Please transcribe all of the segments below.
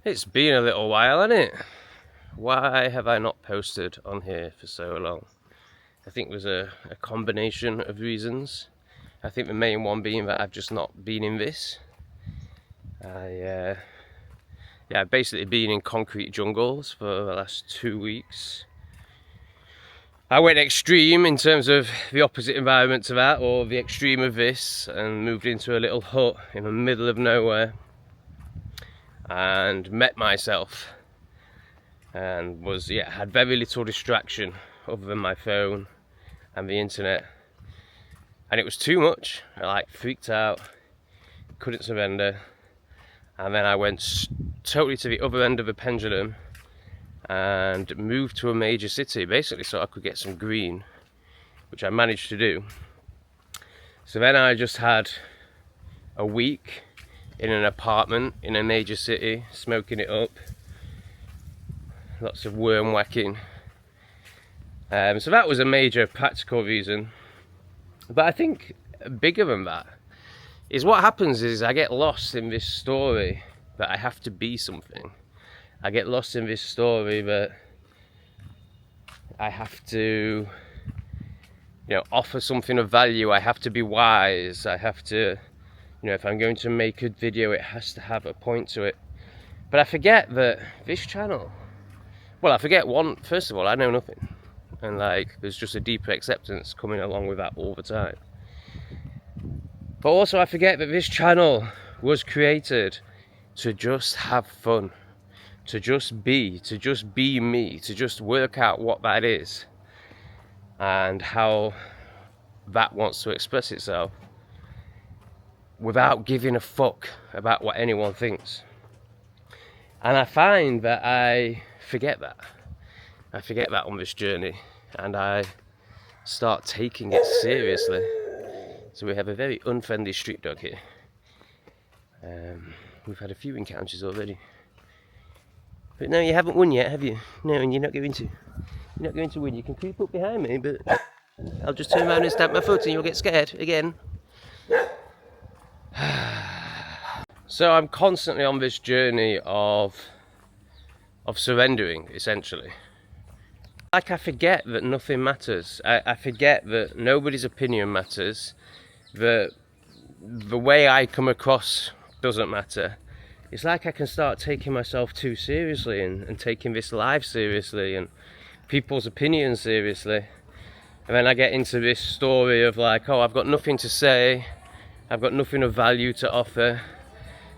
It's been a little while, hasn't it? Why have I not posted on here for so long? I think there's a combination of reasons. I think the main one being that I've just not been in this. I've basically been in concrete jungles for the last 2 weeks. I went extreme in terms of the opposite environment to that, or the extreme of this, and moved into a little hut in the middle of nowhere and met myself, and had very little distraction other than my phone and the internet, and it was too much. I freaked out, couldn't surrender, and then I went totally to the other end of the pendulum and moved to a major city, basically so I could get some green, which I managed to do. So then I just had a week in an apartment in a major city, smoking it up, lots of worm whacking. So that was a major practical reason. But I think bigger than that is what happens is I get lost in this story that I have to be something. I get lost in this story that I have to, offer something of value. I have to be wise. I have to, if I'm going to make a video, it has to have a point to it. But I forget that this channel, first of all, I know nothing. And there's just a deeper acceptance coming along with that all the time. But also I forget that this channel was created to just have fun, to just be me, to just work out what that is and how that wants to express itself without giving a fuck about what anyone thinks. And I find that I forget that. I forget that on this journey, and I start taking it seriously. So we have a very unfriendly street dog here. We've had a few encounters already. But no, you haven't won yet, have you? No, and you're not going to. You're not going to win. You can creep up behind me, but I'll just turn around and stamp my foot and you'll get scared again. So I'm constantly on this journey of surrendering, essentially. I forget that nothing matters. I forget that nobody's opinion matters, that the way I come across doesn't matter. It's like I can start taking myself too seriously and taking this life seriously and people's opinions seriously. And then I get into this story of I've got nothing to say, I've got nothing of value to offer,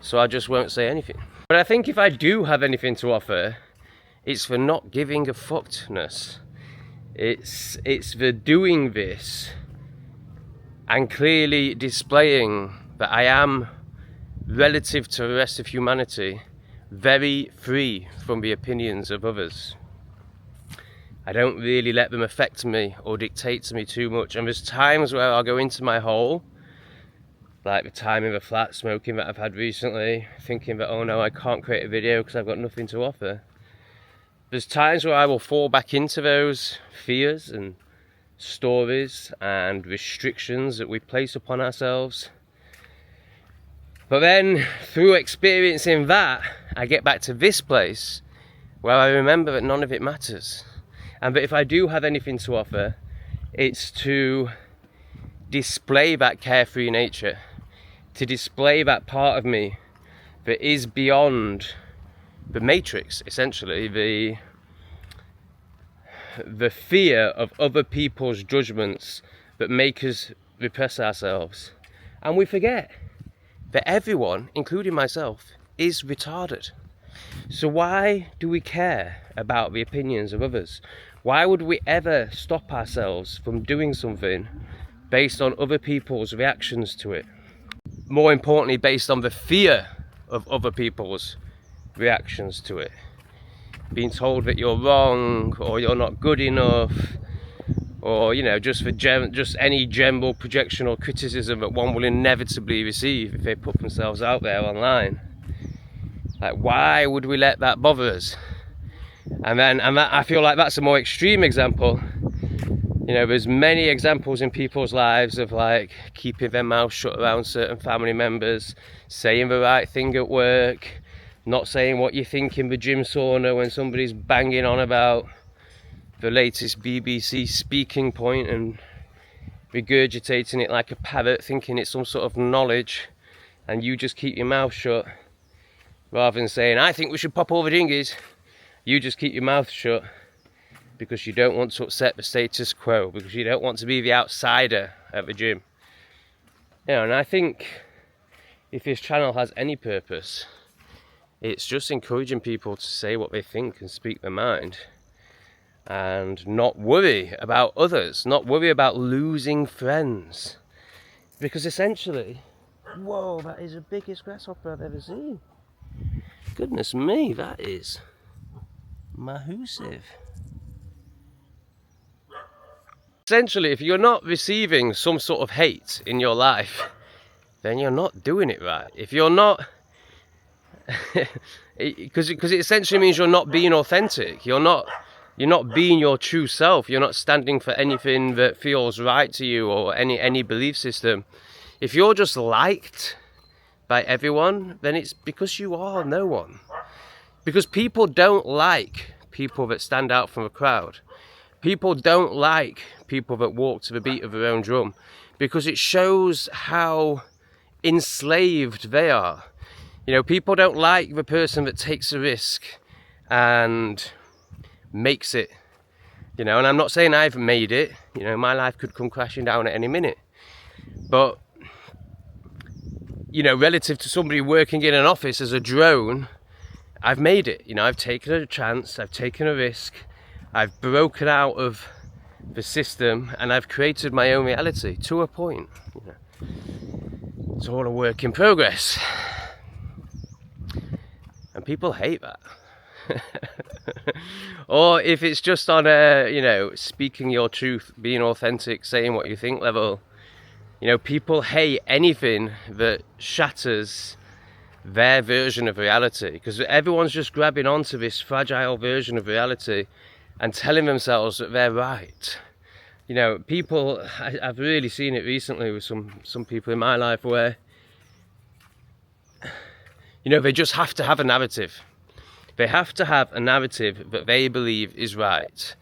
so I just won't say anything. But I think if I do have anything to offer, it's for not giving a fuckedness. It's for doing this and clearly displaying that I am, relative to the rest of humanity, very free from the opinions of others. I don't really let them affect me or dictate to me too much. And there's times where I'll go into my hole, like the time in the flat smoking that I've had recently, thinking that, oh no, I can't create a video because I've got nothing to offer. There's times where I will fall back into those fears and stories and restrictions that we place upon ourselves. But then, through experiencing that, I get back to this place where I remember that none of it matters. And that if I do have anything to offer, it's to display that carefree nature, to display that part of me that is beyond the matrix, essentially, the fear of other people's judgments that make us repress ourselves. And we forget that everyone, including myself, is retarded. So why do we care about the opinions of others? Why would we ever stop ourselves from doing something based on other people's reactions to it? More importantly, based on the fear of other people's reactions to it. Being told that you're wrong, or you're not good enough, or just any general projection or criticism that one will inevitably receive if they put themselves out there online. Why would we let that bother us? And that, I feel like that's a more extreme example. There's many examples in people's lives of keeping their mouth shut around certain family members, saying the right thing at work, not saying what you think in the gym sauna when somebody's banging on about the latest BBC speaking point and regurgitating it like a parrot, thinking it's some sort of knowledge, and you just keep your mouth shut. Rather than saying, I think we should pop over dinghies, you just keep your mouth shut because you don't want to upset the status quo, because you don't want to be the outsider at the gym. You know, and I think if this channel has any purpose, it's just encouraging people to say what they think and speak their mind, and not worry about others, not worry about losing friends. Because essentially, whoa, that is the biggest grasshopper I've ever seen. Goodness me, that is massive. Essentially, if you're not receiving some sort of hate in your life, then you're not doing it right. If you're not, because it essentially means you're not being authentic. You're not being your true self. You're not standing for anything that feels right to you or any belief system. If you're just liked by everyone, then it's because you are no one. Because people don't like people that stand out from a crowd. People don't like people that walk to the beat of their own drum, because it shows how enslaved they are. You know, people don't like the person that takes a risk and makes it. You know, and I'm not saying I've made it. You know, my life could come crashing down at any minute. But, you know, relative to somebody working in an office as a drone, I've made it. You know, I've taken a chance, I've taken a risk, I've broken out of the system, and I've created my own reality to a point. You know, it's all a work in progress, and people hate that. Or if it's just on a, you know, speaking your truth, being authentic, saying what you think level, you know, people hate anything that shatters their version of reality, because everyone's just grabbing onto this fragile version of reality and telling themselves that they're right. You know, people, I've really seen it recently with some people in my life where, you know, they just have to have a narrative. They have to have a narrative that they believe is right,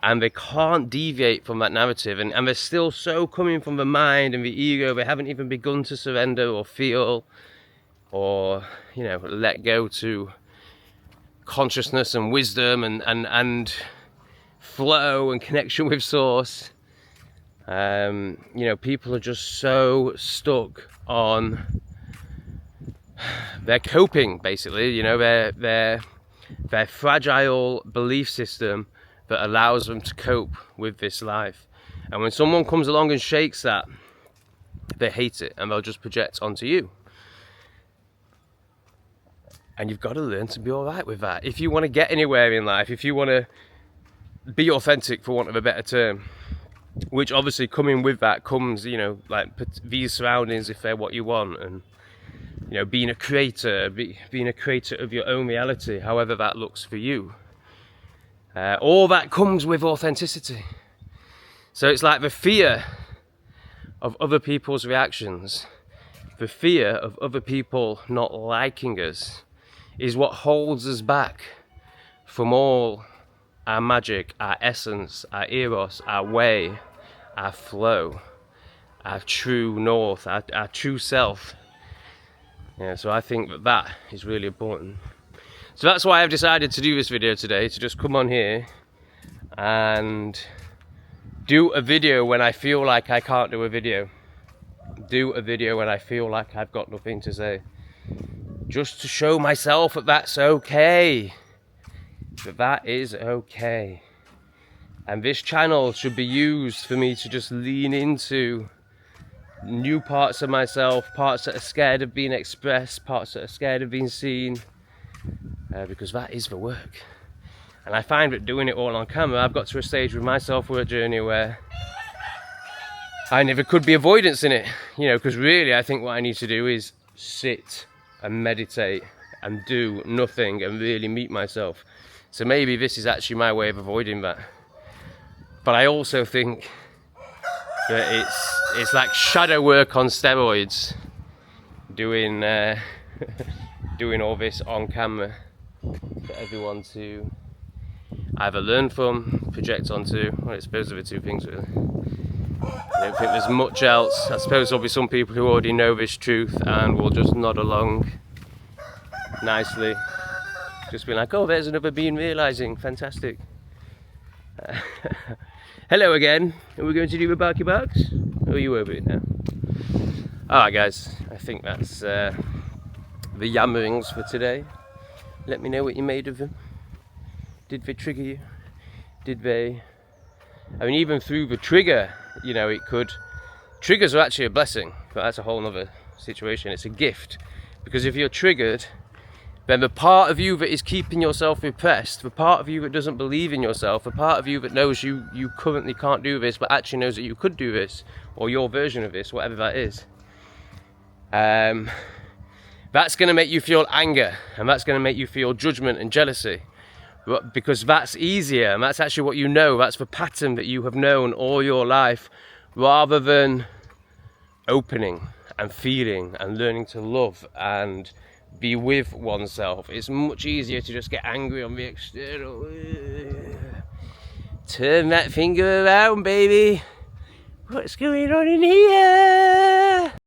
and they can't deviate from that narrative, and they're still so coming from the mind and the ego, they haven't even begun to surrender or feel or, you know, let go to consciousness and wisdom and flow and connection with source. You know, people are just so stuck on their coping, basically, you know, their fragile belief system that allows them to cope with this life. And when someone comes along and shakes that, they hate it and they'll just project onto you. And you've got to learn to be all right with that. If you want to get anywhere in life, if you want to be authentic, for want of a better term, which obviously coming with that comes, you know, like these surroundings, if they're what you want, and, you know, being a creator of your own reality, however that looks for you. All that comes with authenticity. So it's like the fear of other people's reactions, the fear of other people not liking us, is what holds us back from all our magic, our essence, our eros, our way, our flow, our true north, our true self. Yeah, so I think that is really important. So that's why I've decided to do this video today, to just come on here and do a video when I feel like I can't do a video. Do a video when I feel like I've got nothing to say. Just to show myself that that's okay. That is okay. And this channel should be used for me to just lean into new parts of myself, parts that are scared of being expressed, parts that are scared of being seen, because that is the work. And I find that doing it all on camera, I've got to a stage with my self-work journey where I never could be avoidance in it, you know, because really I think what I need to do is sit and meditate and do nothing and really meet myself. So maybe this is actually my way of avoiding that. But I also think that it's like shadow work on steroids, doing doing all this on camera for everyone to either learn from, project onto. Well, I suppose there are two things really. I don't think there's much else. I suppose there'll be some people who already know this truth and will just nod along nicely, just be like, oh, there's another being realising, fantastic. Hello again. Are we going to do the barky barks? Or are you over it now? Alright guys, I think that's the yammerings for today. Let me know what you made of them. Did they trigger you? Did they... I mean, even through the trigger, you know, it could... Triggers are actually a blessing, but that's a whole other situation. It's a gift. Because if you're triggered, then the part of you that is keeping yourself repressed, the part of you that doesn't believe in yourself, the part of you that knows you currently can't do this, but actually knows that you could do this, or your version of this, whatever that is, that's going to make you feel anger, and that's going to make you feel judgment and jealousy, because that's easier, and that's actually what you know. That's the pattern that you have known all your life, rather than opening and feeling and learning to love and be with oneself. It's much easier to just get angry on the external. Turn that finger around, baby. What's going on in here?